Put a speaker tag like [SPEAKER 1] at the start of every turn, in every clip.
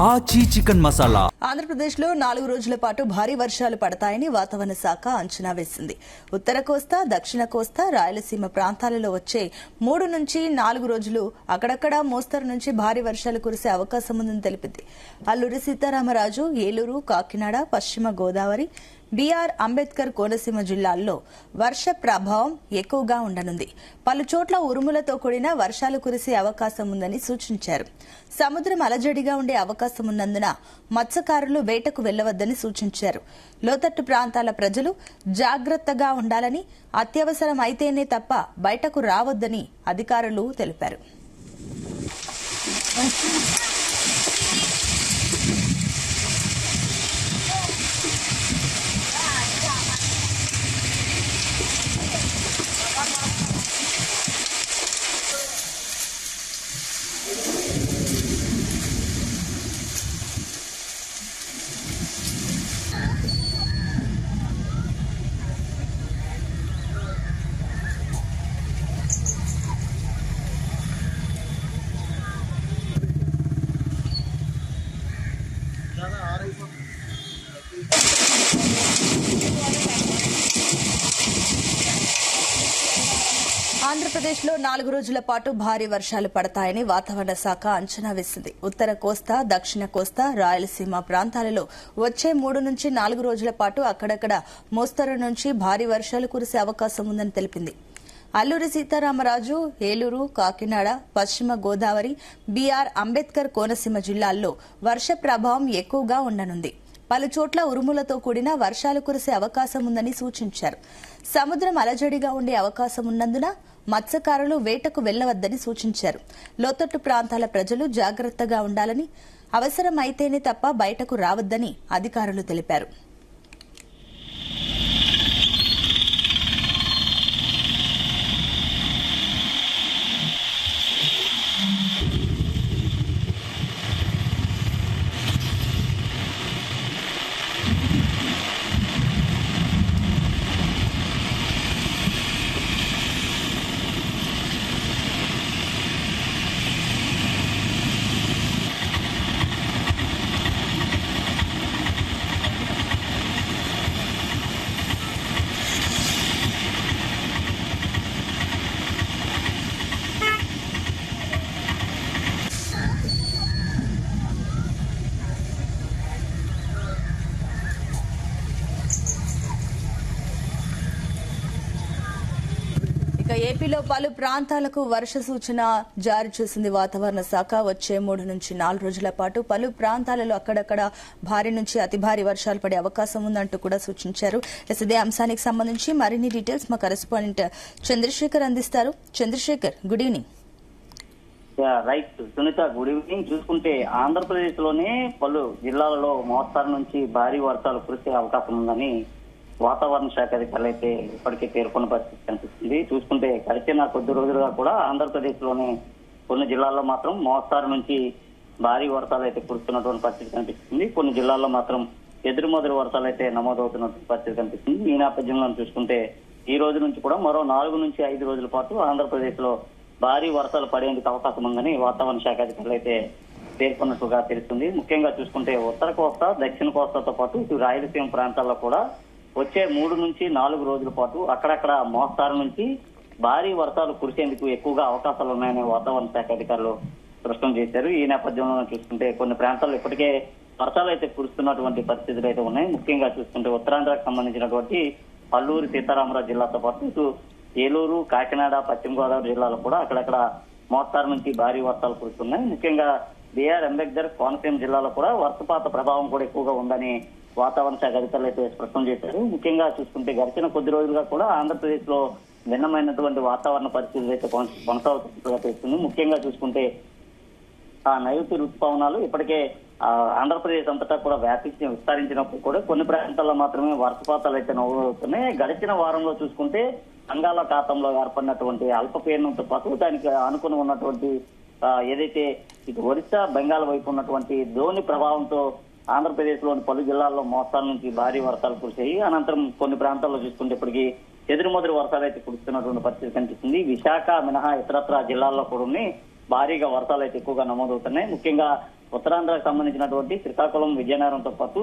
[SPEAKER 1] ఆచి చికెన్ మసాలా.
[SPEAKER 2] ఆంధ్రప్రదేశ్ లో 4 రోజుల పాటు భారీ వర్షాలు పడతాయని వాతావరణ శాఖ అంచనా వేసింది. ఉత్తర కోస్తా, దక్షిణ కోస్తా, రాయలసీమ ప్రాంతాలలో వచ్చే 3 నుంచి 4 రోజులు అక్కడక్కడ మోస్తరు నుంచి భారీ వర్షాలు కురిసే అవకాశం ఉందని తెలిపింది. అల్లూరి సీతారామరాజు, ఏలూరు, కాకినాడ, పశ్చిమ గోదావరి, బీఆర్ అంబేద్కర్ కోనసీమ జిల్లాల్లో వర్ష ప్రభావం ఎక్కువగా ఉండనుంది. పలు చోట్ల ఉరుములతో కూడిన వర్షాలు కురిసే అవకాశం ఉందని సూచించారు. సముద్రం అలజడిగా ఉండే అవకాశం ఉన్నందున మత్స్యకారులు వేటకు వెళ్లవద్దని సూచించారు. లోతట్టు ప్రాంతాల ప్రజలు జాగ్రత్తగా ఉండాలని, అత్యవసరం అయితేనే తప్ప బయటకు రావద్దని అధికారులు తెలిపారు. ఆంధ్రప్రదేశ్ లో 4 రోజుల పాటు భారీ వర్షాలు పడతాయని వాతావరణ శాఖ అంచనా వేసింది. ఉత్తర కోస్తా, దక్షిణ కోస్తా, రాయలసీమ ప్రాంతాలలో వచ్చే 3 నుంచి 4 రోజుల పాటు అక్కడక్కడ మోస్తరు నుంచి భారీ వర్షాలు కురిసే అవకాశం ఉందని తెలిపింది. అల్లూరి సీతారామరాజు, ఏలూరు, కాకినాడ, పశ్చిమ గోదావరి, బీఆర్ అంబేద్కర్ కోనసీమ జిల్లాల్లో వర్ష ప్రభావం ఎక్కువగా ఉండనుంది. పలు చోట్ల ఉరుములతో కూడిన వర్షాలు కురిసే అవకాశం ఉందని సూచించారు. సముద్రం అలజడిగా ఉండే అవకాశం ఉన్నందున మత్స్యకారులు వేటకు వెళ్లవద్దని సూచించారు. లోతట్టు ప్రాంతాల ప్రజలు జాగ్రత్తగా ఉండాలని, అవసరం అయితేనే తప్ప బయటకు రావద్దని అధికారులు తెలిపారు. ఏపీలో పలు ప్రాంతాలకు వర్ష సూచన జారీ చేసింది వాతావరణ శాఖ. వచ్చే 3 నుంచి 4 రోజుల పాటు పలు ప్రాంతాలలో అక్కడక్కడ భారీ నుంచి అతి భారీ వర్షాలు పడే అవకాశం ఉందంటూ కూడా సూచించారు. ఇదే అంశానికి సంబంధించి మరిన్ని డీటెయిల్స్ మా కరెస్పాండెంట్ చంద్రశేఖర్ అందిస్తారు. Chandrasekhar, good evening.
[SPEAKER 3] Right Sunitha, good evening. చూసుకుంటే ఆంధ్రప్రదేశ్ లోనే పలు జిల్లాలలో మోస్తారు నుంచి భారీ వర్షాలు కురిసే అవకాశం ఉందని వాతావరణ శాఖ అధికారులు అయితే ఇప్పటికే పేర్కొన్న పరిస్థితి కనిపిస్తుంది. చూసుకుంటే గడిచిన కొద్ది రోజులుగా కూడా ఆంధ్రప్రదేశ్ లోని కొన్ని జిల్లాల్లో మాత్రం మోస్తారు నుంచి భారీ వర్షాలు అయితే కురుస్తున్నటువంటి పరిస్థితి కనిపిస్తుంది. కొన్ని జిల్లాల్లో మాత్రం ఎదురుమొదరు వర్షాలు అయితే నమోదవుతున్నటువంటి పరిస్థితి కనిపిస్తుంది. ఈ నేపథ్యంలో చూసుకుంటే ఈ రోజు నుంచి కూడా మరో 4 నుంచి 5 రోజుల పాటు ఆంధ్రప్రదేశ్ లో భారీ వర్షాలు పడేందుకు అవకాశం ఉందని వాతావరణ శాఖ అధికారులు అయితే పేర్కొన్నట్టుగా తెలుస్తుంది. ముఖ్యంగా చూసుకుంటే ఉత్తర కోస్తా, దక్షిణ కోస్తాతో పాటు ఇటు రాయలసీమ ప్రాంతాల్లో కూడా వచ్చే 3 నుంచి 4 రోజుల పాటు అక్కడక్కడ మోస్తారు నుంచి భారీ వర్షాలు కురిసేందుకు ఎక్కువగా అవకాశాలు ఉన్నాయని వాతావరణ శాఖ అధికారులు స్పష్టం చేశారు. ఈ నేపథ్యంలో చూసుకుంటే కొన్ని ప్రాంతాల్లో ఇప్పటికే వర్షాలు అయితే కురుస్తున్నటువంటి పరిస్థితులు అయితే ఉన్నాయి. ముఖ్యంగా చూసుకుంటే ఉత్తరాంధ్రకు సంబంధించినటువంటి అల్లూరి సీతారామరాజు జిల్లాతో పాటు ఇటు ఏలూరు, కాకినాడ, పశ్చిమ గోదావరి జిల్లాలో కూడా అక్కడక్కడ మోస్తారు నుంచి భారీ వర్షాలు కురుస్తున్నాయి. ముఖ్యంగా బీఆర్ అంబేద్కర్ కోనసీమ జిల్లాలో కూడా వర్షపాత ప్రభావం కూడా ఎక్కువగా ఉందని వాతావరణ శాఖ అధికారులు అయితే స్పష్టం చేశారు. ముఖ్యంగా చూసుకుంటే గడిచిన కొద్ది రోజులుగా కూడా ఆంధ్రప్రదేశ్ లో భిన్నమైనటువంటి వాతావరణ పరిస్థితులు అయితే కొనసాగుతున్నట్టుగా తెలుస్తుంది. ముఖ్యంగా చూసుకుంటే ఆ నైరుతి రుతుపవనాలు ఇప్పటికే ఆంధ్రప్రదేశ్ అంతటా కూడా విస్తరించినప్పుడు కూడా కొన్ని ప్రాంతాల్లో మాత్రమే వర్షపాతాలు అయితే నమోదవుతున్నాయి. గడిచిన వారంలో చూసుకుంటే బంగాళాఖాతంలో ఏర్పడినటువంటి అల్పపీడనంతో పాటు దానికి ఆనుకుని ఉన్నటువంటి ఏదైతే ఇటు ఒరిస్సా, బెంగాల్ వైపు ఉన్నటువంటి ద్రోణి ప్రభావంతో ఆంధ్రప్రదేశ్ లోని పలు జిల్లాల్లో మోస్తాల నుంచి భారీ వర్షాలు కురిశాయి. అనంతరం కొన్ని ప్రాంతాల్లో చూసుకుంటే ఇప్పటికీ ఎదురుమొదరు వర్షాలు అయితే కురుస్తున్నటువంటి పరిస్థితి కనిపిస్తుంది. విశాఖ మినహా ఇతరత్ర జిల్లాల్లో కూడా భారీగా వర్షాలు అయితే ఎక్కువగా నమోదవుతున్నాయి. ముఖ్యంగా ఉత్తరాంధ్రకు సంబంధించినటువంటి శ్రీకాకుళం, విజయనగరంతో పాటు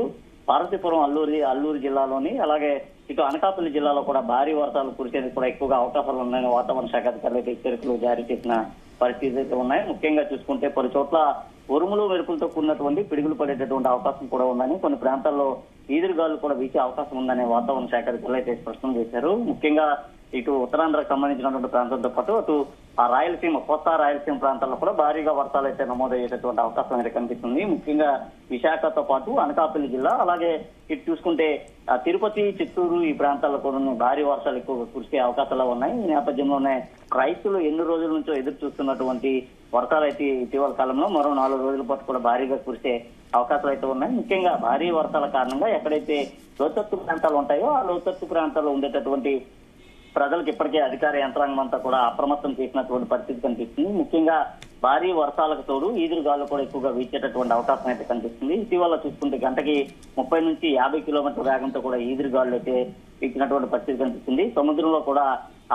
[SPEAKER 3] పార్వతీపురం, అల్లూరు జిల్లాలోని అలాగే ఇటు అనకాపల్లి జిల్లాలో కూడా భారీ వర్షాలు కురిసేందుకు కూడా ఎక్కువగా అవకాశాలు ఉన్నాయని వాతావరణ శాఖ అధికారులు అయితే హెచ్చరికలు జారీ చేసిన పరిస్థితి అయితే ఉన్నాయి. ముఖ్యంగా చూసుకుంటే పలు చోట్ల ఉరుములు మెరుపులతో కూడినటువంటి పిడుగులు పడేటటువంటి అవకాశం కూడా ఉందని, కొన్ని ప్రాంతాల్లో ఈదురుగాలు కూడా వీచే అవకాశం ఉందని వాతావరణ శాఖ అధికారులు అయితే స్పష్టం చేశారు. ముఖ్యంగా ఇటు ఉత్తరాంధ్రకు సంబంధించినటువంటి ప్రాంతంతో పాటు అటు ఆ రాయలసీమ, కోస్తా రాయలసీమ ప్రాంతాల్లో కూడా భారీగా వర్షాలు అయితే నమోదయ్యేటటువంటి అవకాశం అయితే కనిపిస్తుంది. ముఖ్యంగా విశాఖతో పాటు అనకాపల్లి జిల్లా, అలాగే ఇటు చూసుకుంటే తిరుపతి, చిత్తూరు ఈ ప్రాంతాల్లో కూడా భారీ వర్షాలు ఎక్కువగా కురిసే అవకాశాలు ఉన్నాయి. ఈ నేపథ్యంలోనే రైతులు ఎన్ని రోజుల నుంచో ఎదురు చూస్తున్నటువంటి వర్షాలు అయితే ఇటీవల కాలంలో మరో 4 రోజుల పాటు కూడా భారీగా కురిసే అవకాశాలు అయితే ఉన్నాయి. ముఖ్యంగా భారీ వర్షాల కారణంగా ఎక్కడైతే లోతట్టు ప్రాంతాలు ఉంటాయో ఆ లోతట్టు ప్రాంతాల్లో ఉండేటటువంటి ప్రజలకు ఇప్పటికే అధికార యంత్రాంగం అంతా కూడా అప్రమత్తం చేసినటువంటి పరిస్థితి కనిపిస్తుంది. ముఖ్యంగా భారీ వర్షాలకు తోడు ఈదురుగాలు కూడా ఎక్కువగా వీచేటటువంటి అవకాశం అయితే కనిపిస్తుంది. ఇటీవల చూసుకుంటే గంటకి 30 నుంచి 50 కిలోమీటర్ల వేగంతో కూడా ఈదురుగాలు అయితే వీచినటువంటి పరిస్థితి కనిపిస్తుంది. సముద్రంలో కూడా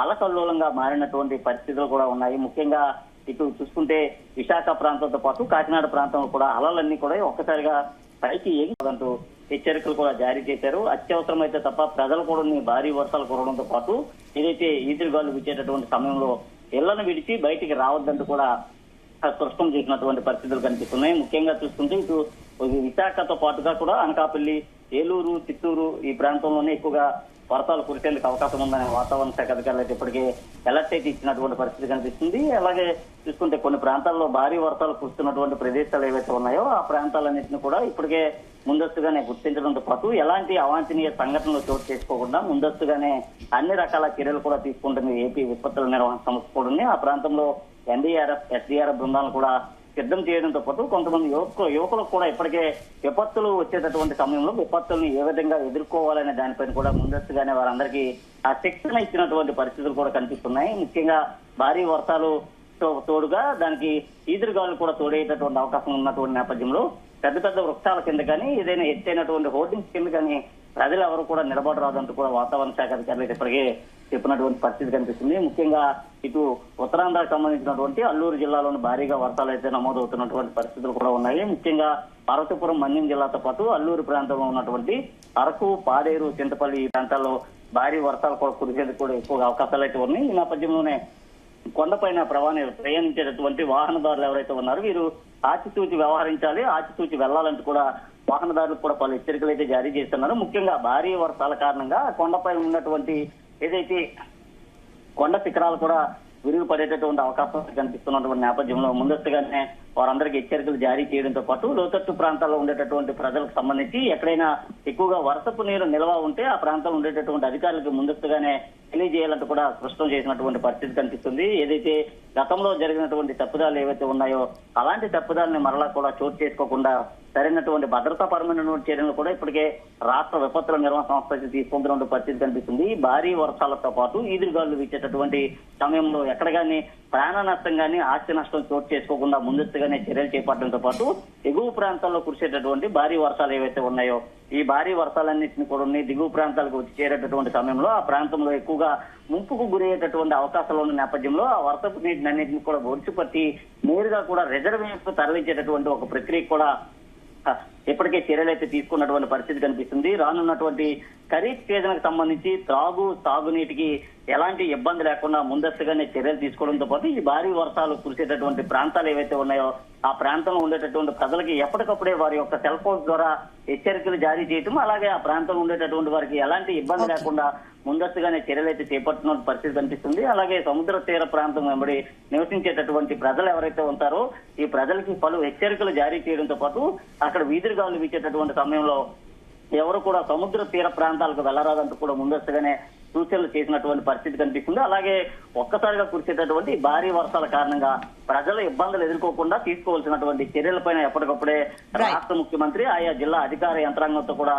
[SPEAKER 3] అలకల్లోలంగా మారినటువంటి పరిస్థితులు కూడా ఉన్నాయి. ముఖ్యంగా ఇటు చూసుకుంటే విశాఖ ప్రాంతంతో పాటు కాకినాడ ప్రాంతంలో కూడా అలలన్నీ కూడా ఒక్కసారిగా పైకి ఎగిపోదంటూ హెచ్చరికలు కూడా జారీ చేశారు. అత్యవసరం అయితే తప్ప ప్రజలు కూడా భారీ వర్షాలు కురవడంతో పాటు ఏదైతే ఈదురుగాలు వీచేటటువంటి సమయంలో ఇళ్లను విడిచి బయటికి రావద్దంటూ కూడా స్పష్టం చేసినటువంటి పరిస్థితులు కనిపిస్తున్నాయి. ముఖ్యంగా చూసుకుంటే ఇటు విశాఖతో పాటుగా కూడా అనకాపల్లి, ఏలూరు, చిత్తూరు ఈ ప్రాంతంలోనే ఎక్కువగా వర్షాలు కురిసేందుకు అవకాశం ఉందని వాతావరణ శాఖ అధికారులు అయితే ఇప్పటికే అలర్ట్ అయితే ఇచ్చినటువంటి పరిస్థితి కనిపిస్తుంది. అలాగే చూసుకుంటే కొన్ని ప్రాంతాల్లో భారీ వర్షాలు కురుస్తున్నటువంటి ప్రదేశాలు ఏవైతే ఉన్నాయో ఆ ప్రాంతాలన్నింటినీ కూడా ఇప్పటికే ముందస్తుగానే గుర్తించడంతో పాటు ఎలాంటి అవాంఛనీయ సంఘటనలు చోటు చేసుకోకుండా ముందస్తుగానే అన్ని రకాల చర్యలు కూడా తీసుకుంటుంది ఏపీ విపత్తుల నిర్వహణ సంస్థ కూడా. ఆ ప్రాంతంలో ఎన్డీఆర్ఎఫ్, ఎస్డీఆర్ఎఫ్ బృందాలను కూడా సిద్ధం చేయడంతో పాటు కొంతమంది యువకులకు కూడా ఇప్పటికే విపత్తులు వచ్చేటటువంటి సమయంలో విపత్తులను ఏ విధంగా ఎదుర్కోవాలనే దానిపైన కూడా ముందస్తుగానే వారందరికీ ఆ శిక్షణ ఇచ్చినటువంటి పరిస్థితులు కూడా కనిపిస్తున్నాయి. ముఖ్యంగా భారీ వర్షాలు తోడుగా దానికి ఈదురుగాలు కూడా తోడేటటువంటి అవకాశం ఉన్నటువంటి నేపథ్యంలో పెద్ద పెద్ద వృక్షాల కింద కానీ ఏదైనా ఎత్తైనటువంటి హోర్డింగ్స్ కింద కానీ ప్రజలు ఎవరు కూడా నిలబడరాదంటూ కూడా వాతావరణ శాఖ అధికారులు ఇప్పటికే చెప్పినటువంటి పరిస్థితి కనిపిస్తుంది. ముఖ్యంగా ఇటు ఉత్తరాంధ్రకు సంబంధించినటువంటి అల్లూరు జిల్లాలోని భారీగా వర్షాలు అయితే నమోదవుతున్నటువంటి పరిస్థితులు కూడా ఉన్నాయి. ముఖ్యంగా పార్వతీపురం, మన్యం జిల్లాతో పాటు అల్లూరు ప్రాంతంలో ఉన్నటువంటి అరకు, పాడేరు, చింతపల్లి ఈ ప్రాంతాల్లో భారీ వర్షాలు కూడా కురిసేందుకు కూడా ఎక్కువగా అవకాశాలు అయితే ఉన్నాయి. ఈ నేపథ్యంలోనే కొండపైన ప్రయాణించేటటువంటి వాహనదారులు ఎవరైతే ఉన్నారో వీరు ఆచితూచి వ్యవహరించాలి, ఆచితూచి వెళ్లాలంటూ కూడా వాహనదారులకు కూడా పలు హెచ్చరికలు అయితే జారీ చేస్తున్నారు. ముఖ్యంగా భారీ వర్షాల కారణంగా కొండపై ఉన్నటువంటి ఏదైతే కొండ శిఖరాలు కూడా విరిగిపడేటటువంటి అవకాశం కనిపిస్తున్నటువంటి నేపథ్యంలో ముందస్తుగానే వారందరికీ హెచ్చరికలు జారీ చేయడంతో పాటు లోతట్టు ప్రాంతాల్లో ఉండేటటువంటి ప్రజలకు సంబంధించి ఎక్కడైనా ఎక్కువగా వర్షపు నీరు నిల్వ ఉంటే ఆ ప్రాంతంలో ఉండేటటువంటి అధికారులకు ముందస్తుగానే తెలియజేయాలంటూ కూడా స్పష్టం చేసినటువంటి పరిస్థితి కనిపిస్తుంది. ఏదైతే గతంలో జరిగినటువంటి తప్పుదాలు ఏవైతే ఉన్నాయో అలాంటి తప్పుదాలని మరలా కూడా చోటు చేసుకోకుండా సరైనటువంటి భద్రతాపరమైనటువంటి చర్యలు కూడా ఇప్పటికే రాష్ట్ర విపత్తుల నిర్వహణ సంస్థ తీసుకుంటున్న పరిస్థితి కనిపిస్తుంది. భారీ వర్షాలతో పాటు ఈదురుగాలు వీచేటటువంటి సమయంలో ఎక్కడ కానీ ప్రాణ నష్టం కానీ ఆస్తి నష్టం చోటు చేసుకోకుండా ముందస్తుగానే చర్యలు చేపట్టడంతో పాటు ఎగువ ప్రాంతాల్లో కురిసేటటువంటి భారీ వర్షాలు ఏవైతే ఉన్నాయో ఈ భారీ వర్షాలన్నింటినీ కూడా దిగువ ప్రాంతాలకు వచ్చి చేరేటటువంటి సమయంలో ఆ ప్రాంతంలో ఎక్కువగా ముంపుకు గురయ్యేటటువంటి అవకాశాలు ఉన్న నేపథ్యంలో ఆ వర్షపు నీటిని అన్నింటినీ కూడా ఒడిచిపట్టి నేరుగా కూడా రిజర్వేషన్ తరలించేటటువంటి ఒక ప్రక్రియ కూడా ఇప్పటికే చర్యలు అయితే తీసుకున్నటువంటి పరిస్థితి కనిపిస్తుంది. రానున్నటువంటి ఖరీఫ్ సీజన్ కు సంబంధించి తాగునీటికి ఎలాంటి ఇబ్బంది లేకుండా ముందస్తుగానే చర్యలు తీసుకోవడంతో పాటు ఈ భారీ వర్షాలు కురిసేటటువంటి ప్రాంతాలు ఏవైతే ఉన్నాయో ఆ ప్రాంతంలో ఉండేటటువంటి ప్రజలకి ఎప్పటికప్పుడే వారి యొక్క సెల్ ఫోన్స్ ద్వారా హెచ్చరికలు జారీ చేయటం, అలాగే ఆ ప్రాంతంలో ఉండేటటువంటి వారికి ఎలాంటి ఇబ్బంది లేకుండా ముందస్తుగానే చర్యలు అయితే చేపడుతున్న పరిస్థితి కనిపిస్తుంది. అలాగే సముద్ర తీర ప్రాంతం వెంబడి నివసించేటటువంటి ప్రజలు ఎవరైతే ఉంటారో ఈ ప్రజలకి పలు హెచ్చరికలు జారీ చేయడంతో పాటు అక్కడ వీధురుగాలు వీచేటటువంటి సమయంలో ఎవరు కూడా సముద్ర తీర ప్రాంతాలకు వెళ్లరాదంటూ కూడా ముందస్తుగానే సూచనలు చేసినటువంటి పరిస్థితి కనిపిస్తుంది. అలాగే ఒక్కసారిగా కురిసేటటువంటి భారీ వర్షాల కారణంగా ప్రజలు ఇబ్బందులు ఎదుర్కోకుండా తీసుకోవాల్సినటువంటి చర్యలపైన ఎప్పటికప్పుడే రాష్ట్ర ముఖ్యమంత్రి ఆయా జిల్లా అధికార యంత్రాంగంతో కూడా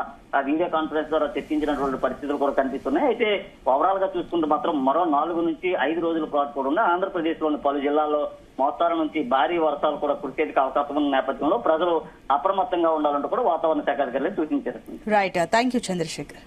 [SPEAKER 3] వీడియో కాన్ఫరెన్స్ ద్వారా చర్చించినటువంటి పరిస్థితులు కూడా కనిపిస్తున్నాయి. అయితే ఓవరాల్ గా చూసుకుంటే మాత్రం మరో 4 నుంచి 5 రోజుల పాటు కూడా ఆంధ్రప్రదేశ్ లోని పలు జిల్లాల్లో మోస్తారు నుంచి భారీ వర్షాలు కూడా కురిసేందుకు అవకాశం ఉన్న నేపథ్యంలో ప్రజలు అప్రమత్తంగా ఉండాలంటూ కూడా వాతావరణ శాఖ అధికారులు సూచించారు.
[SPEAKER 2] Right, thank you Chandrasekhar.